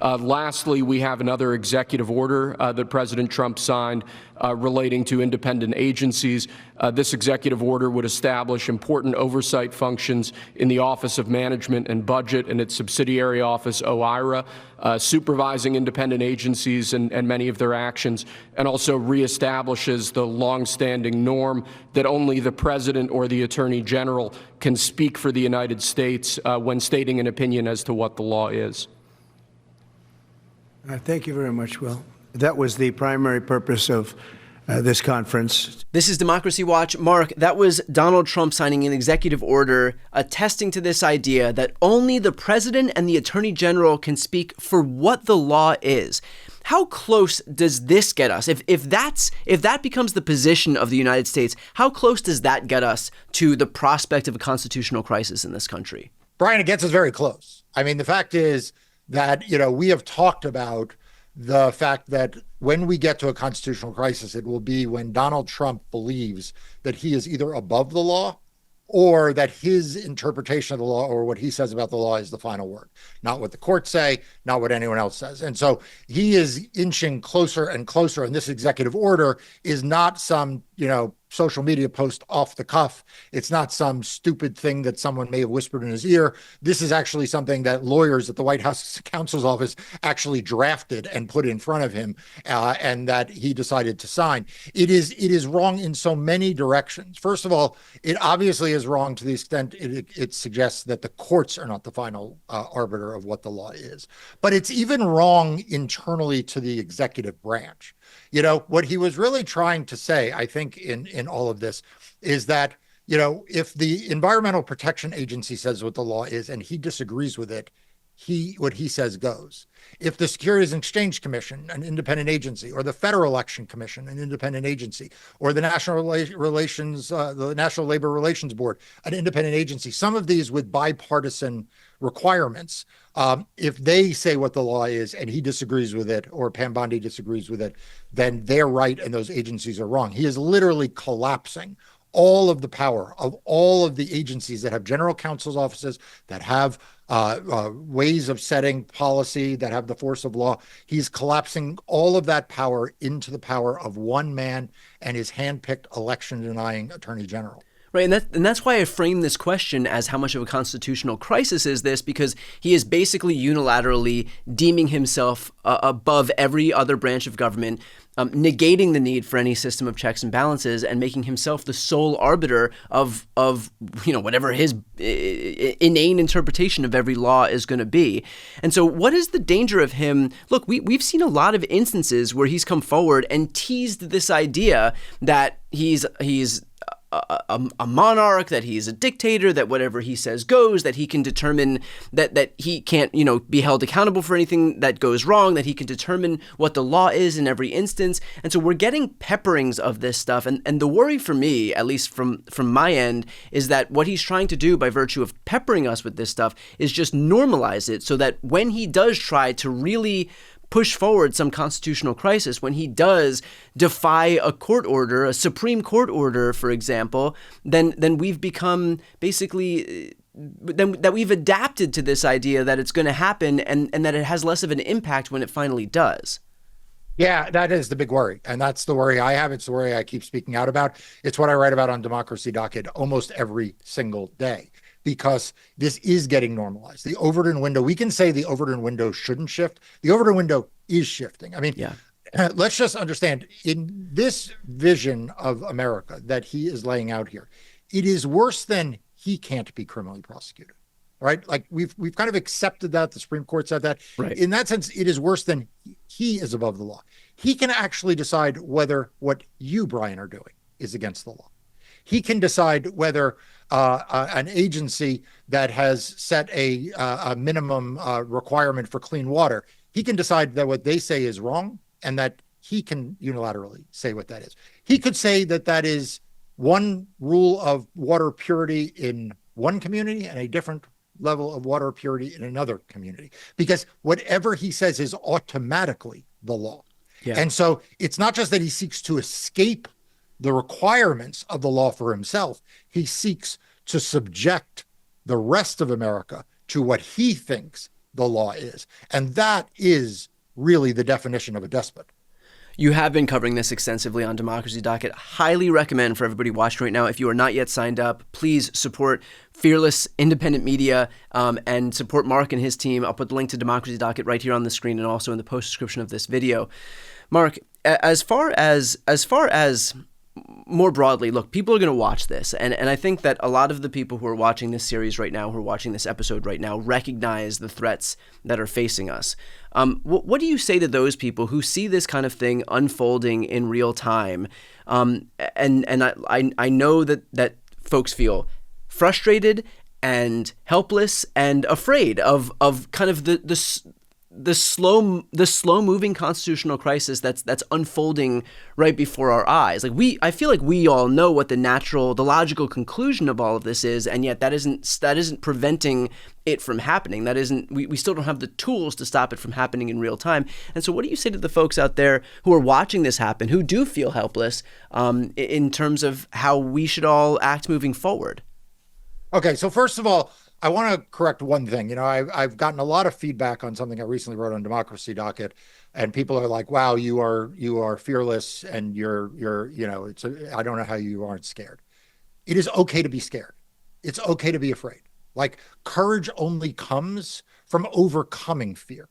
Lastly, we have another executive order that President Trump signed relating to independent agencies. This executive order would establish important oversight functions in the Office of Management and Budget and its subsidiary office, OIRA, supervising independent agencies and many of their actions, and also reestablishes the longstanding norm that only the President or the Attorney General can speak for the United States when stating an opinion as to what the law is. Thank you very much, Will. That was the primary purpose of this conference. This is Democracy Watch. Mark, that was Donald Trump signing an executive order attesting to this idea that only the president and the attorney general can speak for what the law is. How close does this get us? If that becomes the position of the United States, how close does that get us to the prospect of a constitutional crisis in this country? Brian, it gets us very close. I mean, the fact is that, we have talked about the fact that when we get to a constitutional crisis, it will be when Donald Trump believes that he is either above the law or that his interpretation of the law or what he says about the law is the final word, not what the courts say, not what anyone else says. And so he is inching closer and closer. And this executive order is not some, social media post off the cuff. It's not some stupid thing that someone may have whispered in his ear. This is actually something that lawyers at the White House counsel's office actually drafted and put in front of him, and that he decided to sign. It is wrong in so many directions. First of all, it obviously is wrong to the extent it suggests that the courts are not the final arbiter of what the law is. But it's even wrong internally to the executive branch. What he was really trying to say, I think, in all of this is that, if the Environmental Protection Agency says what the law is and he disagrees with it, what he says goes. If the Securities and Exchange Commission, an independent agency, or the Federal Election Commission, an independent agency, or the National Labor Relations Board, an independent agency, some of these with bipartisan requirements, if they say what the law is and he disagrees with it, or Pam Bondi disagrees with it, then they're right and those agencies are wrong. He is literally collapsing all of the power of all of the agencies that have general counsel's offices, that have ways of setting policy, that have the force of law. He's collapsing all of that power into the power of one man and his handpicked election-denying attorney general. Right, and that's why I frame this question as how much of a constitutional crisis is this, because he is basically unilaterally deeming himself above every other branch of government, negating the need for any system of checks and balances, and making himself the sole arbiter of whatever his inane interpretation of every law is going to be. And so what is the danger of him? Look, we've seen a lot of instances where he's come forward and teased this idea that he's a monarch, that he's a dictator, that whatever he says goes, that he can determine that he can't, be held accountable for anything that goes wrong, that he can determine what the law is in every instance. And so we're getting pepperings of this stuff. And the worry for me, at least from my end, is that what he's trying to do by virtue of peppering us with this stuff is just normalize it so that when he does try to really push forward some constitutional crisis, when he does defy a court order, a Supreme Court order, for example, then we've become basically that we've adapted to this idea that it's going to happen and that it has less of an impact when it finally does. Yeah, that is the big worry. And that's the worry I have. It's the worry I keep speaking out about. It's what I write about on Democracy Docket almost every single day, because this is getting normalized. The Overton window, we can say the Overton window shouldn't shift. The Overton window is shifting. I mean, let's just understand, in this vision of America that he is laying out here, it is worse than he can't be criminally prosecuted, right? Like we've kind of accepted that. The Supreme Court said that. Right. In that sense, it is worse than he is above the law. He can actually decide whether what you, Brian, are doing is against the law. He can decide whether an agency that has set a minimum requirement for clean water, he can decide that what they say is wrong and that he can unilaterally say what that is. He could say that that is one rule of water purity in one community and a different level of water purity in another community, because whatever he says is automatically the law. Yeah. And so it's not just that he seeks to escape the requirements of the law for himself. He seeks to subject the rest of America to what he thinks the law is. And that is really the definition of a despot. You have been covering this extensively on Democracy Docket. Highly recommend for everybody watching right now, if you are not yet signed up, please support fearless, independent media and support Marc and his team. I'll put the link to Democracy Docket right here on the screen and also in the post description of this video. Marc, as far as more broadly, look, people are going to watch this. And I think that a lot of the people who are watching this series right now, who are watching this episode right now, recognize the threats that are facing us. What do you say to those people who see this kind of thing unfolding in real time? And I know that folks feel frustrated and helpless and afraid of kind of the slow moving constitutional crisis that's unfolding right before our eyes. I feel like we all know what the logical conclusion of all of this is, and yet that isn't preventing it from happening. We still don't have the tools to stop it from happening in real time. And so what do you say to the folks out there who are watching this happen, who do feel helpless, in terms of how we should all act moving forward? Okay, so first of all, I want to correct one thing. I've gotten a lot of feedback on something I recently wrote on Democracy Docket, and people are like, "Wow, you are fearless, and I don't know how you aren't scared." It is okay to be scared. It's okay to be afraid. Like, courage only comes from overcoming fear.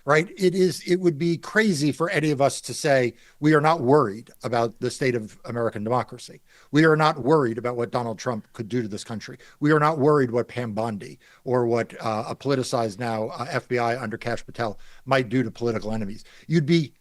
Right? It would be crazy for any of us to say we are not worried about the state of American democracy. We are not worried about what Donald Trump could do to this country. We are not worried what Pam Bondi or what a politicized now FBI under Kash Patel might do to political enemies. You'd be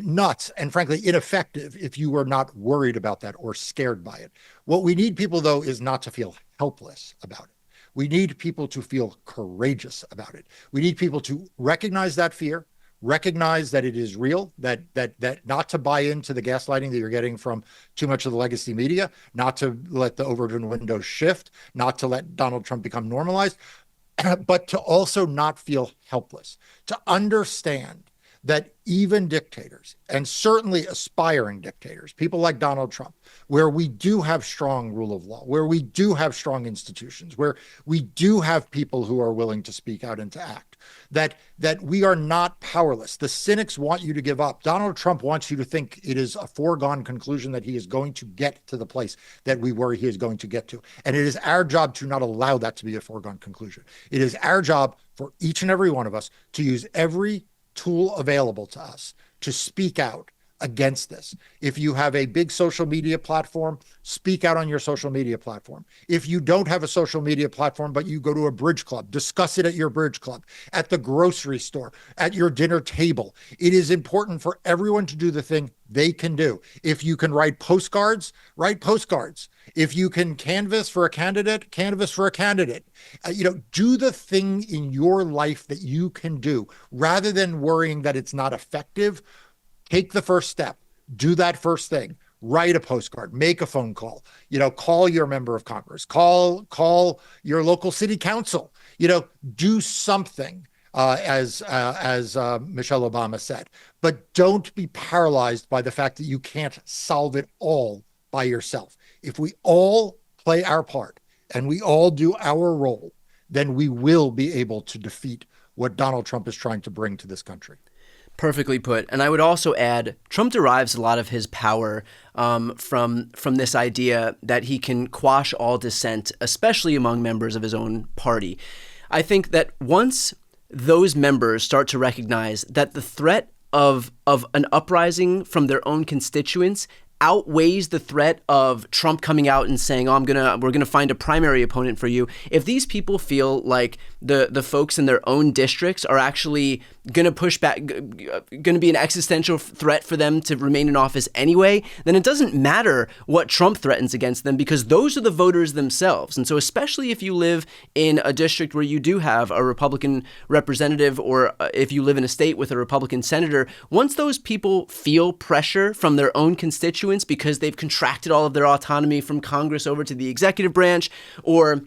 nuts and frankly ineffective if you were not worried about that or scared by it. What we need people, though, is not to feel helpless about it. We need people to feel courageous about it. We need people to recognize that fear, recognize that it is real, that not to buy into the gaslighting that you're getting from too much of the legacy media, not to let the Overton window shift, not to let Donald Trump become normalized, but to also not feel helpless, to understand that even dictators, and certainly aspiring dictators, people like Donald Trump, where we do have strong rule of law, where we do have strong institutions, where we do have people who are willing to speak out and to act, that we are not powerless. The cynics want you to give up. Donald Trump wants you to think it is a foregone conclusion that he is going to get to the place that we worry he is going to get to. And it is our job to not allow that to be a foregone conclusion. It is our job for each and every one of us to use every tool available to us to speak out against this. If you have a big social media platform, speak out on your social media platform. If you don't have a social media platform, but you go to a bridge club, discuss it at your bridge club, at the grocery store, at your dinner table. It is important for everyone to do the thing they can do. If you can write postcards, write postcards. If you can canvass for a candidate, canvass for a candidate. Do the thing in your life that you can do rather than worrying that it's not effective. Take the first step. Do that first thing. Write a postcard. Make a phone call. Call your member of Congress. Call your local city council. Do something, as Michelle Obama said. But don't be paralyzed by the fact that you can't solve it all by yourself. If we all play our part and we all do our role, then we will be able to defeat what Donald Trump is trying to bring to this country. Perfectly put. And I would also add, Trump derives a lot of his power from this idea that he can quash all dissent, especially among members of his own party. I think that once those members start to recognize that the threat of an uprising from their own constituents outweighs the threat of Trump coming out and saying, we're gonna find a primary opponent for you. If these people feel like the folks in their own districts are actually gonna push back, gonna be an existential threat for them to remain in office anyway, then it doesn't matter what Trump threatens against them, because those are the voters themselves. And so especially if you live in a district where you do have a Republican representative, or if you live in a state with a Republican senator, once those people feel pressure from their own constituents because they've contracted all of their autonomy from Congress over to the executive branch, or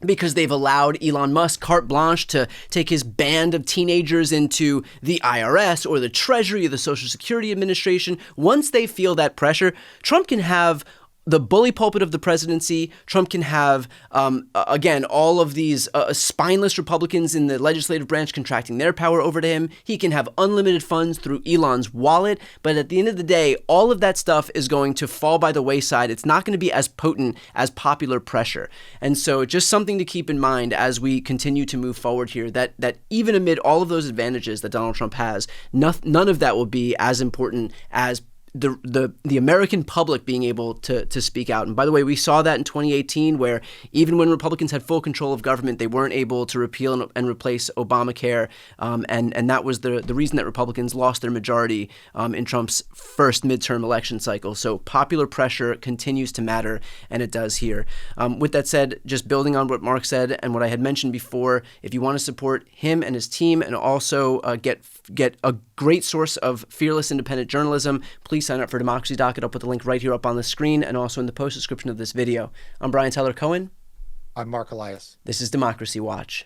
because they've allowed Elon Musk carte blanche to take his band of teenagers into the IRS or the Treasury or the Social Security Administration, once they feel that pressure, Trump can have the bully pulpit of the presidency. Trump can have, again, all of these spineless Republicans in the legislative branch contracting their power over to him. He can have unlimited funds through Elon's wallet. But at the end of the day, all of that stuff is going to fall by the wayside. It's not going to be as potent as popular pressure. And so just something to keep in mind as we continue to move forward here, that even amid all of those advantages that Donald Trump has, none of that will be as important as the American public being able to speak out. And by the way, we saw that in 2018, where even when Republicans had full control of government, they weren't able to repeal and replace Obamacare. And that was the reason that Republicans lost their majority in Trump's first midterm election cycle. So popular pressure continues to matter, and it does here. With that said, just building on what Marc said and what I had mentioned before, if you want to support him and his team and also get a great source of fearless independent journalism, please sign up for Democracy Docket. I'll put the link right here up on the screen and also in the post description of this video. I'm Brian Tyler Cohen. I'm Marc Elias. This is Democracy Watch.